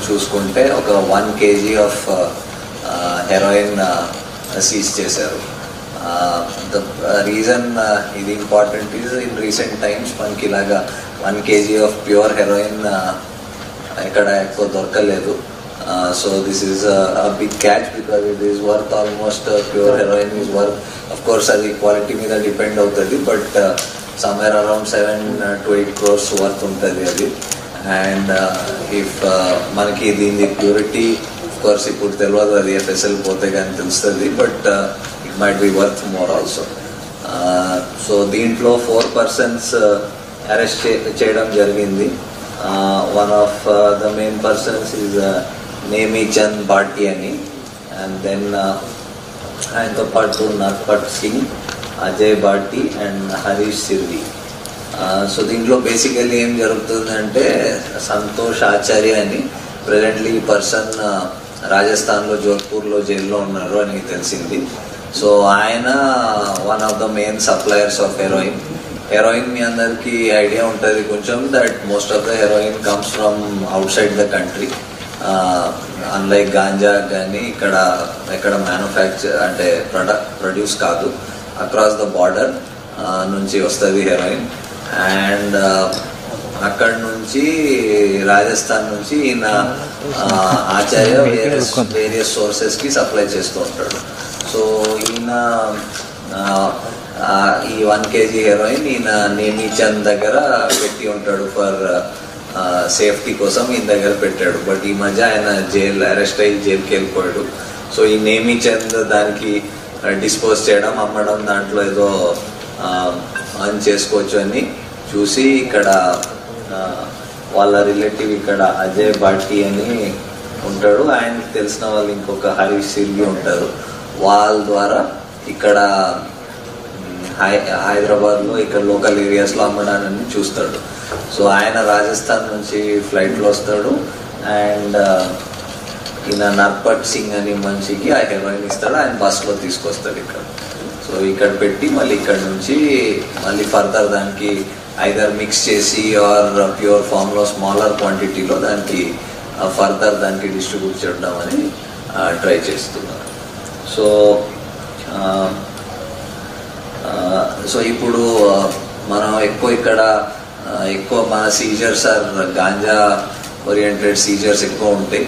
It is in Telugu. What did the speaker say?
చూసుకుంటే ఒక 1 kg ఆఫ్ హెరోయిన్ సీజ్ చేశారు. ద రీజన్ ఇది important is in recent times మనకి ఇలాగా 1 kg ఆఫ్ ప్యూర్ హెరోయిన్ ఎక్కడ ఎక్కువ దొరకలేదు. So this is a big catch because it is worth almost pure heroin is worth, of course అది quality మీద depend అవుతుంది, but somewhere around 7 to 8 crores worth ఉంటుంది అది. అండ్ ఇఫ్ మనకి దీని ప్యూరిటీ of course ఇప్పుడు తెలియదు, అది FSL పోతే కానీ తెలుస్తుంది, but it might be worth more also. So దీంట్లో 4 persons అరెస్ట్ చేయడం జరిగింది. One of the main persons is Nemichand Bhati అని, అండ్ దెన్ ఆయనతో పాటు నర్పట్ సింగ్, అజయ్ భాటి అండ్ హరీష్ సిర్వి. సో దీంట్లో బేసికల్లీ ఏం జరుగుతుందంటే సంతోష్ ఆచార్య అని ప్రెజెంట్లీ ఈ పర్సన్ రాజస్థాన్లో జోధ్పూర్లో జైల్లో ఉన్నారు అని తెలిసింది. సో ఆయన one of the main suppliers of heroin. Heroin మీ అందరికీ ఐడియా ఉంటుంది కొంచెం, that most of the heroin comes from outside the country. Unlike ganja కానీ ఎక్కడ మ్యానుఫ్యాక్చర్ అంటే ప్రొడ్యూస్ కాదు, అక్రాస్ ద బార్డర్ నుంచి వస్తుంది హెరోయిన్. అండ్ అక్కడ నుంచి రాజస్థాన్ నుంచి ఈయన ఆచార్య వేరియస్ సోర్సెస్కి సప్లై చేస్తూ ఉంటాడు. సో ఈయన ఈ 1 kg హెరోయిన్ ఈయన నేమిచంద్ దగ్గర పెట్టి ఉంటాడు, ఫర్ సేఫ్టీ కోసం ఈయన దగ్గర పెట్టాడు. బట్ ఈ మధ్య ఆయన అరెస్ట్ అయ్యి జైలుకి వెళ్ళిపోయాడు. సో ఈ నేమిచంద్ దానికి డిస్పోజ్ చేయడం, అమ్మడం, దాంట్లో ఏదో అర్న్ చేసుకోవచ్చు అని చూసి ఇక్కడ వాళ్ళ రిలేటివ్ ఇక్కడ అజయ్ భాటి అని ఉంటాడు, ఆయనకి తెలిసిన వాళ్ళు ఇంకొక హరీష్ సిర్వి ఉంటారు. వాళ్ళ ద్వారా ఇక్కడ హైదరాబాద్లో ఇక్కడ లోకల్ ఏరియాస్లో అమ్మడాన్ని చూస్తాడు. సో ఆయన రాజస్థాన్ నుంచి ఫ్లైట్లో వస్తాడు, అండ్ ఈయన నర్పట్ సింగ్ అని మనిషికి ఆ హెరోయిన్ ఇస్తాడు, ఆయన బస్లో తీసుకొస్తాడు ఇక్కడ. సో ఇక్కడ పెట్టి మళ్ళీ ఇక్కడ నుంచి మళ్ళీ ఫర్దర్ దానికి ఐదర్ మిక్స్ చేసి ఆర్ ప్యూర్ ఫామ్లో స్మాలర్ క్వాంటిటీలో దానికి ఫర్దర్ దానికి డిస్ట్రిబ్యూట్ చేయడం అని ట్రై చేస్తున్నారు. సో ఇప్పుడు మనం ఎక్కువ మన seizures are ganja oriented seizures ఎక్కువ ఉంటాయి.